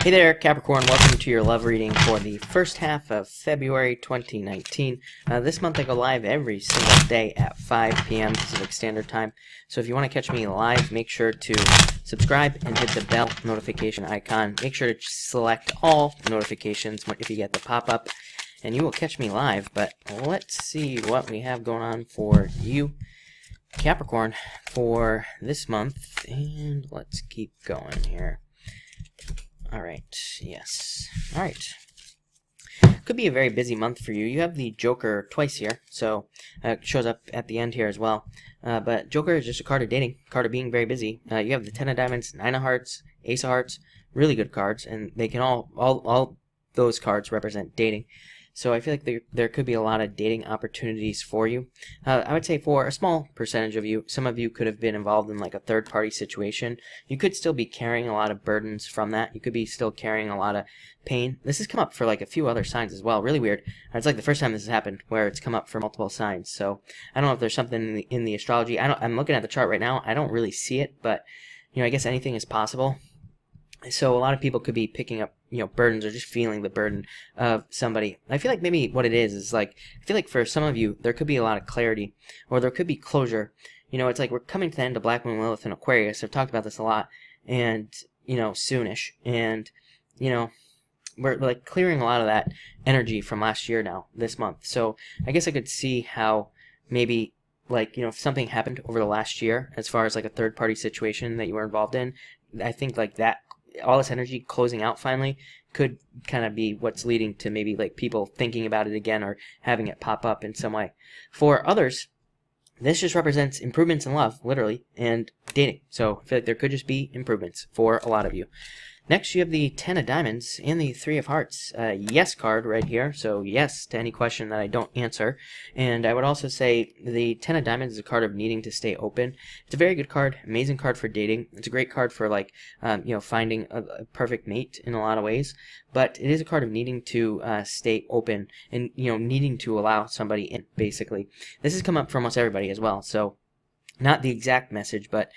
Hey there, Capricorn. Welcome to your love reading for the first half of February 2019. This month I go live every single day at 5 p.m. Pacific Standard Time. So if you want to catch me live, make sure to subscribe and hit the bell notification icon. Make sure to select all notifications if you get the pop-up, and you will catch me live. But let's see what we have going on for you, Capricorn, for this month. And let's keep going here. Alright, yes. Alright. Could be a very busy month for you. You have the Joker twice here, so it shows up at the end here as well. But Joker is just a card of dating, card of being very busy. You have the Ten of Diamonds, Nine of Hearts, Ace of Hearts, really good cards, and they can all those cards represent dating. So I feel like there could be a lot of dating opportunities for you. I would say for a small percentage of you, some of you could have been involved in like a third-party situation. You could still be carrying a lot of burdens from that. You could be still carrying a lot of pain. This has come up for like a few other signs as well. Really weird. It's like the first time this has happened where it's come up for multiple signs. So I don't know if there's something in the astrology. I'm looking at the chart right now. I don't really see it, but I guess anything is possible. So a lot of people could be picking up, burdens or just feeling the burden of somebody. I feel like maybe what it is like, I feel like for some of you, there could be a lot of clarity, or there could be closure. It's like we're coming to the end of Black Moon Lilith in Aquarius. I've talked about this a lot, and, soonish. And, we're like clearing a lot of that energy from last year now, this month. So I guess I could see how maybe, like, if something happened over the last year, as far as like a third-party situation that you were involved in, I think like that, all this energy closing out finally could kind of be what's leading to maybe like people thinking about it again or having it pop up in some way. For others, this just represents improvements in love, literally, and dating. So I feel like there could just be improvements for a lot of you. Next, you have the Ten of Diamonds and the Three of Hearts. Yes card right here, so yes to any question that I don't answer. And I would also say the Ten of Diamonds is a card of needing to stay open. It's a very good card, amazing card for dating. It's a great card for like, finding a perfect mate in a lot of ways. But it is a card of needing to stay open and, needing to allow somebody in, basically. This has come up for almost everybody as well, so not the exact message, but,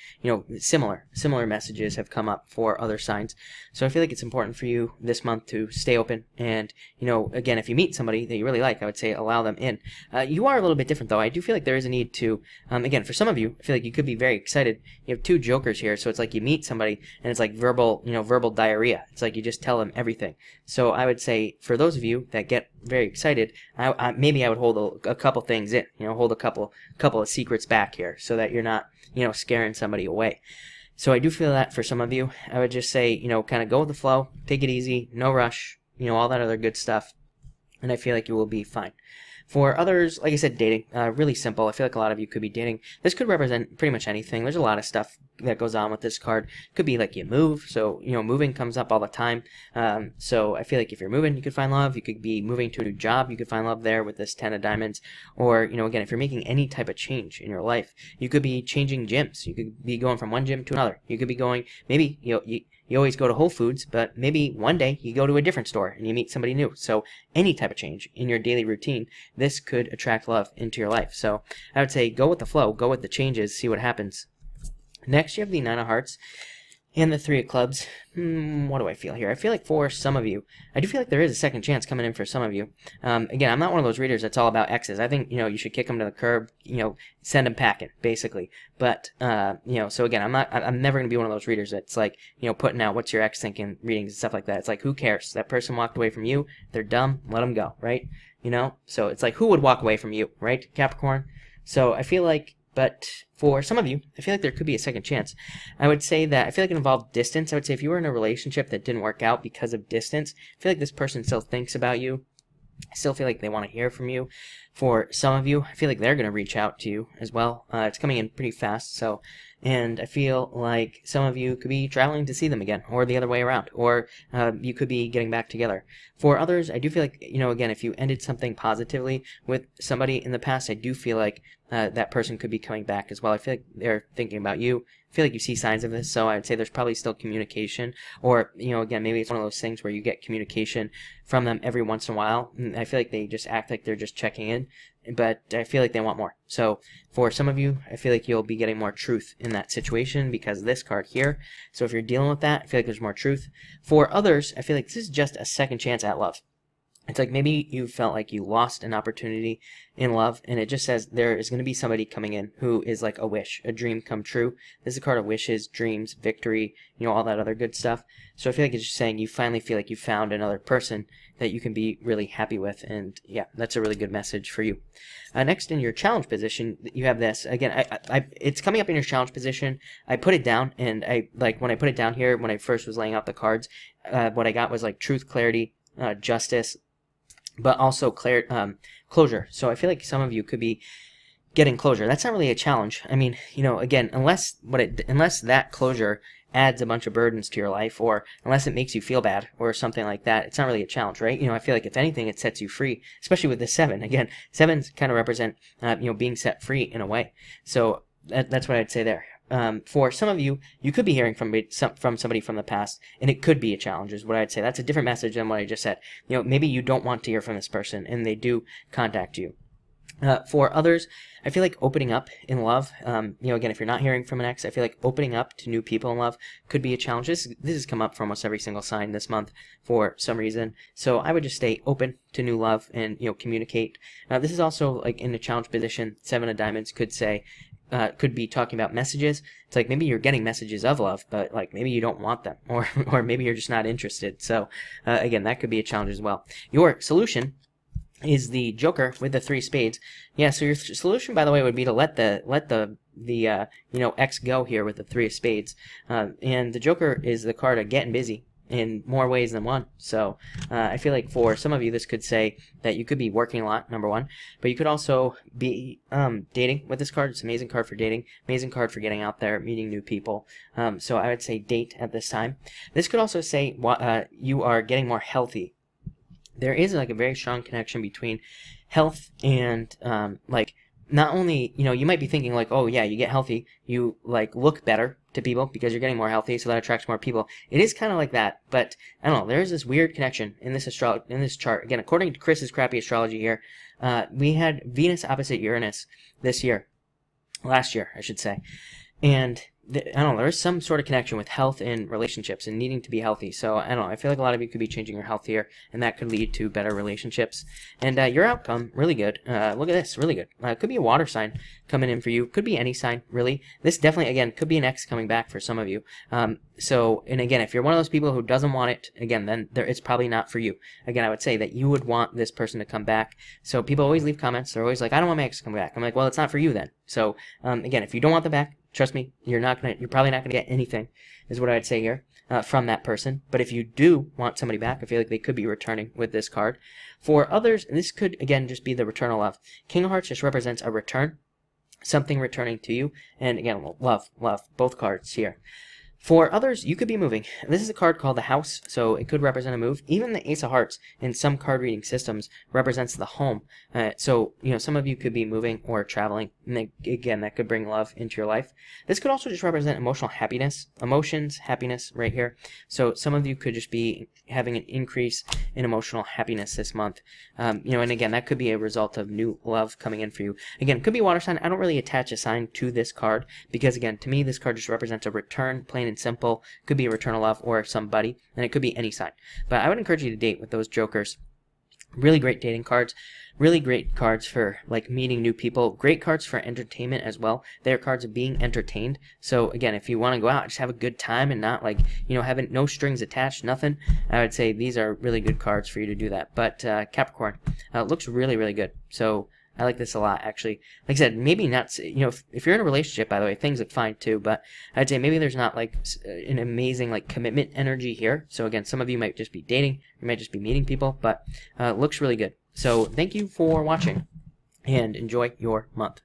similar messages have come up for other signs. So I feel like it's important for you this month to stay open. And, again, if you meet somebody that you really like, I would say allow them in. You are a little bit different, though. I do feel like there is a need to, again, for some of you, I feel like you could be very excited. You have two jokers here, so it's like you meet somebody, and it's like verbal diarrhea. It's like you just tell them everything. So I would say for those of you that get very excited, maybe I would hold a couple things in, hold a couple of secrets back here, so that you're not, scaring somebody away. So I do feel that for some of you, I would just say, kind of go with the flow, take it easy, no rush, all that other good stuff, and I feel like you will be fine. For others, like I said, dating, really simple. I feel like a lot of you could be dating. This could represent pretty much anything. There's a lot of stuff that goes on with this card. Could be like you move, so, moving comes up all the time. So I feel like if you're moving, you could find love. You could be moving to a new job. You could find love there with this Ten of Diamonds. Or, again, if you're making any type of change in your life, you could be changing gyms. You could be going from one gym to another. You could be going, maybe, you always go to Whole Foods, but maybe one day you go to a different store and you meet somebody new. So any type of change in your daily routine, this could attract love into your life. So I would say go with the flow, go with the changes, see what happens. Next, you have the Nine of Hearts and the Three of Clubs. What do I feel here? I feel like for some of you, I do feel like there is a second chance coming in for some of you. Again, I'm not one of those readers that's all about exes. I think, you should kick them to the curb, send them packing, basically. But, so again, I'm never going to be one of those readers that's like, putting out what's your ex thinking readings and stuff like that. It's like, who cares? That person walked away from you. They're dumb. Let them go, right? So it's like, who would walk away from you, right, Capricorn? So I feel like, but for some of you, I feel like there could be a second chance. I would say that I feel like it involved distance. I would say if you were in a relationship that didn't work out because of distance, I feel like this person still thinks about you. I still feel like they want to hear from you. For some of you, I feel like they're going to reach out to you as well. It's coming in pretty fast, so, and I feel like some of you could be traveling to see them again, or the other way around, or you could be getting back together. For others, I do feel like, again, if you ended something positively with somebody in the past, I do feel like that person could be coming back as well. I feel like they're thinking about you. I feel like you see signs of this, so I would say there's probably still communication, or, again, maybe it's one of those things where you get communication from them every once in a while, and I feel like they just act like they're just checking in, but I feel like they want more. So for some of you, I feel like you'll be getting more truth in that situation because of this card here. So if you're dealing with that, I feel like there's more truth. For others, I feel like this is just a second chance at love. It's like maybe you felt like you lost an opportunity in love, and it just says there is going to be somebody coming in who is like a wish, a dream come true. This is a card of wishes, dreams, victory, you know, all that other good stuff. So I feel like it's just saying you finally feel like you found another person that you can be really happy with, and yeah, that's a really good message for you. Next, in your challenge position, you have this. Again, it's coming up in your challenge position. I put it down, and when I put it down here, when I first was laying out the cards, what I got was like truth, clarity, justice, but also closure. So I feel like some of you could be getting closure. That's not really a challenge. I mean, you know, again, unless that closure adds a bunch of burdens to your life, or unless it makes you feel bad or something like that, it's not really a challenge, right? You know, I feel like if anything, it sets you free, especially with the 7. Again, 7s kind of represent, you know, being set free in a way. So that's what I'd say there. For some of you, you could be hearing from somebody from the past, and it could be a challenge, is what I'd say. That's a different message than what I just said. You know, maybe you don't want to hear from this person, and they do contact you. For others, I feel like opening up in love, you know, again, if you're not hearing from an ex, I feel like opening up to new people in love could be a challenge. This has come up for almost every single sign this month for some reason. So I would just stay open to new love and, you know, communicate. This is also like in a challenge position. 7 of Diamonds could say, could be talking about messages. It's like maybe you're getting messages of love, but like maybe you don't want them, or maybe you're just not interested. So again, that could be a challenge as well. Your solution is the Joker with the 3 spades. Yeah, so your solution, by the way, would be to let the you know, ex go here with the 3 of spades. And the Joker is the card of getting busy in more ways than one. So I feel like for some of you, this could say that you could be working a lot, number 1, but you could also be dating with this card. It's an amazing card for dating, amazing card for getting out there, meeting new people. So I would say date at this time. This could also say you are getting more healthy. There is like a very strong connection between health and like, not only, you know, you might be thinking like, oh yeah, you get healthy, you like look better to people because you're getting more healthy, so that attracts more people. It is kind of like that, but I don't know, there is this weird connection in this chart. Again, according to Chris's crappy astrology here, we had Venus opposite Uranus last year, I should say, and I don't know, there's some sort of connection with health and relationships and needing to be healthy. So I don't know, I feel like a lot of you could be changing your health here, and that could lead to better relationships. And your outcome, really good. Look at this, really good. It could be a water sign coming in for you. Could be any sign, really. This definitely, again, could be an ex coming back for some of you. So, and again, if you're one of those people who doesn't want it, again, then it's probably not for you. Again, I would say that you would want this person to come back. So people always leave comments. They're always like, I don't want my ex to come back. I'm like, well, it's not for you then. So, again, if you don't want them back, trust me, you're probably not gonna get anything, is what I'd say here, from that person. But if you do want somebody back, I feel like they could be returning with this card. For others, and this could again just be the return of love. King of Hearts just represents a return, something returning to you, and again, love, both cards here. For others, you could be moving. This is a card called the House, so it could represent a move. Even the Ace of Hearts in some card reading systems represents the home. So, you know, some of you could be moving or traveling. And again, that could bring love into your life. This could also just represent emotional happiness. Emotions, happiness right here. So some of you could just be having an increase in emotional happiness this month. You know, and again, that could be a result of new love coming in for you. Again, it could be water sign. I don't really attach a sign to this card because, again, to me, this card just represents a return, plain and simple. Could be a return of love or somebody, and it could be any sign. But I would encourage you to date with those Jokers. Really great dating cards. Really great cards for like meeting new people. Great cards for entertainment as well. They're cards of being entertained. So again, if you want to go out, just have a good time and not like, you know, having no strings attached, nothing. I would say these are really good cards for you to do that. But Capricorn looks really, really good. So I like this a lot, actually. Like I said, maybe not, you know, if you're in a relationship, by the way, things look fine too, but I'd say maybe there's not like an amazing like commitment energy here. So again, some of you might just be dating, you might just be meeting people, but looks really good. So thank you for watching and enjoy your month.